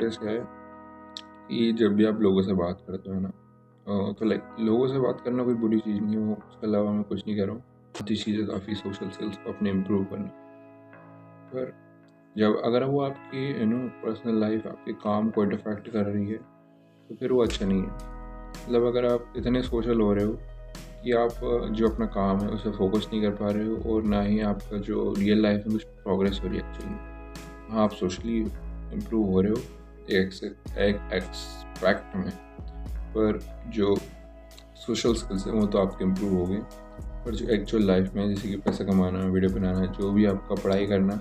Notice किया है कि जब भी आप लोगों से बात करते हो ना, तो लाइक लोगों से बात करना कोई बुरी चीज़ नहीं है, वो उसके अलावा मैं कुछ नहीं कह रहा हूँ। अच्छी चीज़ है काफ़ी सोशल स्किल्स को अपने इम्प्रूव करना। पर जब अगर वो आपकी पर्सनल लाइफ आपके काम को इंटरफेक्ट कर रही है तो फिर वो अच्छा नहीं है। मतलब अगर आप इतने सोशल हो रहे हो कि आप जो अपना काम है उसे फोकस नहीं कर पा रहे हो और ना ही आपका जो रियल लाइफ में कुछ प्रोग्रेस हो रही है एक्चुअली। हाँ, आप सोशली इम्प्रूव हो रहे हो एक एक्सपेक्ट में, पर जो सोशल स्किल्स हैं वो तो आपके इम्प्रूव हो गए, पर जो एक्चुअल लाइफ में जैसे कि पैसा कमाना, वीडियो बनाना, जो भी आपका पढ़ाई करना,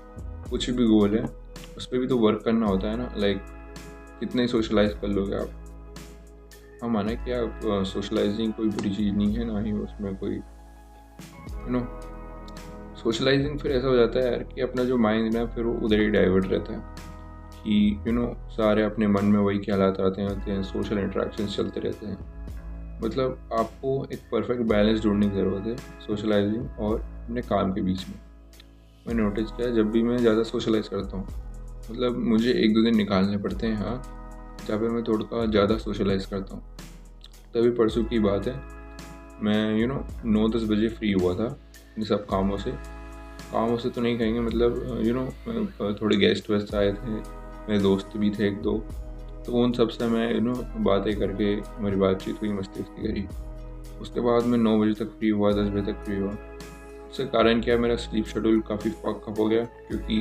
कुछ भी गोल है उस पर भी तो वर्क करना होता है ना। लाइक कितना ही सोशलाइज कर लोगे आप। हाँ, माना कि आप सोशलाइजिंग कोई बुरी चीज़ नहीं है, ना ही उसमें कोई सोशलाइजिंग फिर ऐसा हो जाता है यार कि अपना जो माइंड है फिर वो उधर ही डाइवर्ट रहता है कि सारे अपने मन में वही ख्यालात आते हैं, सोशल इंटरेक्शंस चलते रहते हैं। मतलब आपको एक परफेक्ट बैलेंस ढूंढने की ज़रूरत है सोशलाइजिंग और अपने काम के बीच में। मैंने नोटिस किया जब भी मैं ज़्यादा सोशलाइज करता हूँ, मतलब मुझे 1-2 दिन निकालने पड़ते हैं हाँ, जहाँ पे मैं थोड़ा ज़्यादा सोशलाइज करता हूँ। तभी परसों की बात है, मैं 9-10 बजे फ्री हुआ था इन सब कामों से तो नहीं कहेंगे, मतलब थोड़े गेस्ट वेस्ट आए थे, मेरे दोस्त भी थे 1-2, तो उन सब से मैं बातें करके हमारी बातचीत हुई, मस्ती करी। उसके बाद मैं 9 बजे तक फ्री हुआ, 10 बजे तक फ्री हुआ। उससे कारण क्या, मेरा स्लीप शेड्यूल काफ़ी फक हो गया क्योंकि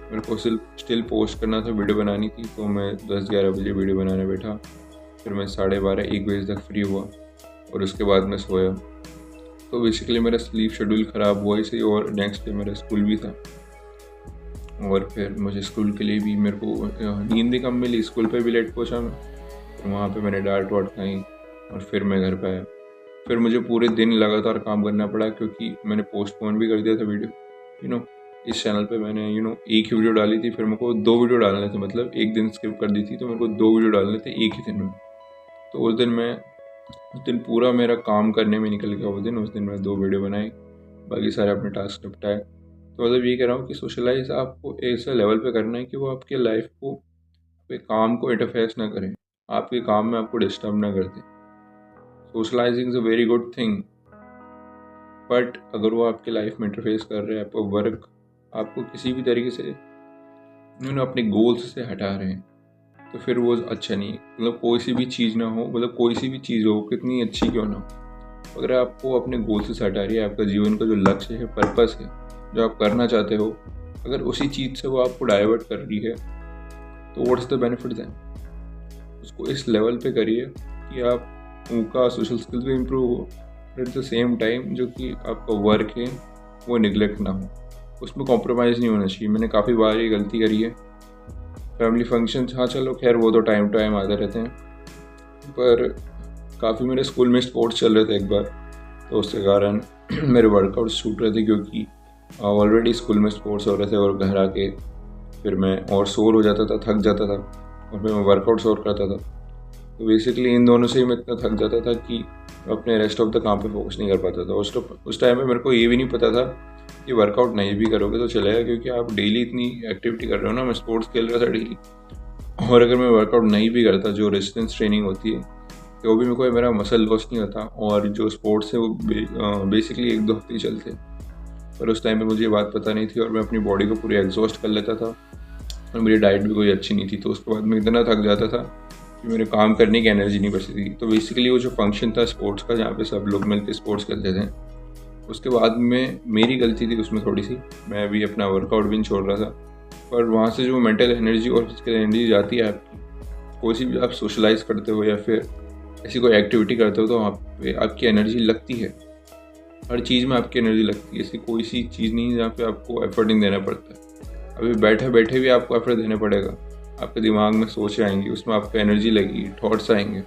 मेरे को स्टिल पोस्ट करना था, वीडियो बनानी थी, तो मैं 10-11 बजे वीडियो बनाने बैठा। फिर मैं 12:30-1 बजे तक फ्री हुआ और उसके बाद मैं सोया। तो बेसिकली मेरा स्लीप शेड्यूल ख़राब हुआ ही सही, और नेक्स्ट डे मेरा स्कूल भी था और फिर मुझे स्कूल के लिए भी मेरे को नींद भी कम मिली, स्कूल पे भी लेट पहुंचा मैं। फिर वहाँ पे मैंने डांट वाट खाई और फिर मैं घर पे आया। फिर मुझे पूरे दिन लगातार काम करना पड़ा क्योंकि मैंने पोस्टपोन भी कर दिया था वीडियो। इस चैनल पे मैंने एक ही वीडियो डाली थी, फिर मेरे को 2 वीडियो डालने थे, मतलब एक दिन स्किप कर दी थी तो मेरे को 2 वीडियो डालने थे एक ही दिन में। तो उस दिन पूरा मेरा काम करने में निकल गया। उस दिन मैंने 2 वीडियो बनाई, बाकी सारे अपने टास्क निपटाए। तो मतलब ये कह रहा हूँ कि सोशलाइज आपको ऐसे लेवल पे करना है कि वो आपके लाइफ को, आपके काम को इंटरफेस ना करें, आपके काम में आपको डिस्टर्ब ना कर दे। Socialising is a very good thing, but अगर वो आपके लाइफ में इंटरफेस कर रहे हैं, आपका वर्क आपको किसी भी तरीके से अपने गोल्स से हटा रहे हैं, तो फिर वो अच्छा नहीं है। मतलब कोई सी भी चीज़ ना हो, मतलब कोई सी भी चीज़ हो कितनी अच्छी क्यों ना हो, अगर आपको अपने गोल से हटा रही है, आपका जीवन का जो लक्ष्य है, पर्पस है, जो आप करना चाहते हो, अगर उसी चीज़ से वो आपको डाइवर्ट कर रही है तो व्हाट्स द बेनिफिट देन। उसको इस लेवल पे करिए कि आप उनका सोशल स्किल्स भी इम्प्रूव हो, एट द सेम टाइम जो कि आपका वर्क है वो निगलेक्ट ना हो, उसमें कॉम्प्रोमाइज़ नहीं होना चाहिए। मैंने काफ़ी बार ये गलती करी है। फैमिली फंक्शंस, हाँ चलो खैर वो तो टाइम टू टाइम आते रहते हैं, पर काफ़ी मेरे स्कूल में स्पोर्ट्स चल रहे थे एक बार, तो उसके कारण मेरे वर्कआउट्स छूट रहे थे क्योंकि ऑलरेडी स्कूल में स्पोर्ट्स हो रहे थे और घर आके फिर मैं और सोर हो जाता था, थक जाता था और फिर मैं वर्कआउट्स और करता था। तो बेसिकली इन दोनों से ही मैं इतना थक जाता था कि अपने रेस्ट ऑफ द काम पे फोकस नहीं कर पाता था। उस टाइम में मेरे को ये भी नहीं पता था कि वर्कआउट नहीं भी करोगे तो चलेगा, क्योंकि आप डेली इतनी एक्टिविटी कर रहे हो ना। मैं स्पोर्ट्स खेल रहा था डेली, और अगर मैं वर्कआउट नहीं भी करता, जो रेजिस्टेंस ट्रेनिंग होती है, तो भी मेरा मसल लॉस नहीं होता, और जो स्पोर्ट्स है वो बेसिकली 1-2 हफ्ते ही चलते। पर उस टाइम पे मुझे ये बात पता नहीं थी और मैं अपनी बॉडी को पूरी एग्जॉस्ट कर लेता था और मेरी डाइट भी कोई अच्छी नहीं थी। तो उसके बाद मैं इतना थक जाता था कि मेरे काम करने की एनर्जी नहीं बचती थी। तो बेसिकली वो जो फंक्शन था स्पोर्ट्स का, जहाँ पे सब लोग मिलकर स्पोर्ट्स खेलते थे, उसके बाद में मेरी गलती थी उसमें थोड़ी सी। मैं भी अपना वर्कआउट भी नहीं छोड़ रहा था, पर वहाँ से जो मेंटल एनर्जी और फिजिकल एनर्जी जाती है आपकी, कोई सी भी आप सोशलाइज करते हो या फिर ऐसी कोई एक्टिविटी करते हो, तो वहाँ पे आपकी एनर्जी लगती है। हर चीज़ में आपकी एनर्जी लगती है, ऐसी कोई सी चीज़ नहीं है जहाँ पे आपको एफर्ट नहीं देना पड़ता है। अभी बैठे बैठे भी आपको एफर्ट देना पड़ेगा। आपके दिमाग में सोचें आएंगी, उसमें आपको एनर्जी लगेगी, थॉट्स आएंगे।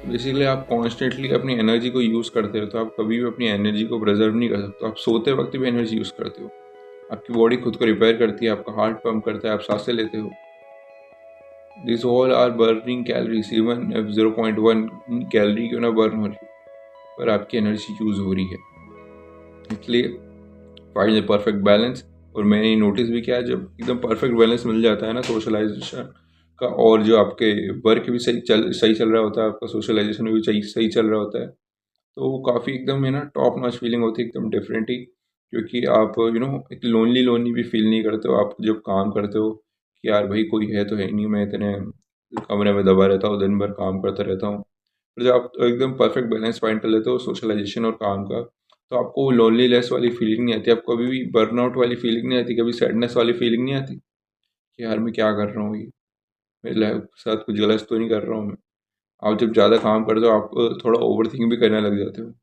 बेसिकली आप कॉन्स्टेंटली अपनी एनर्जी को यूज़ करते हो, तो आप कभी भी अपनी एनर्जी को प्रिजर्व नहीं कर सकते। आप सोते वक्त भी एनर्जी यूज़ करते हो, आपकी बॉडी खुद को रिपेयर करती है, आपका हार्ट पंप करता है, आप सांसें लेते हो। This all are burning calories, even 0.1 calorie क्यों ना बर्न हो रही है, पर आपकी एनर्जी यूज़ हो रही है। इसलिए फाइंड द परफेक्ट बैलेंस और मैंने ये नोटिस भी किया है, जब एकदम परफेक्ट बैलेंस मिल जाता है ना सोशलाइजेशन का, और जो आपके वर्क भी सही चल रहा होता है, आपका सोशलाइजेशन भी सही सही चल रहा होता है, तो वो काफ़ी एकदम है ना टॉप नॉच फीलिंग होती है, एकदम डिफरेंट ही। क्योंकि आप एक लोनली लोनली भी फील नहीं करते हो आप जब काम करते हो, कि यार भाई कोई है तो है नहीं, मैं इतने कमरे में दबा रहता हूँ, दिन भर काम करता रहता हूँ। फिर जब आप एकदम परफेक्ट बैलेंस फाइंड कर लेते हो सोशलाइजेशन और काम का, तो आपको लोनलीनेस वाली फीलिंग नहीं आती, आपको कभी भी बर्नआउट वाली फीलिंग नहीं आती, कभी सैडनेस वाली फीलिंग नहीं आती कि यार मैं क्या कर रहा हूँ, ये मेरी लाइफ के साथ कुछ गलत तो नहीं कर रहा हूँ मैं। आप जब ज़्यादा काम करते हो आप थोड़ा ओवर थिंक भी करने लग जाते हो।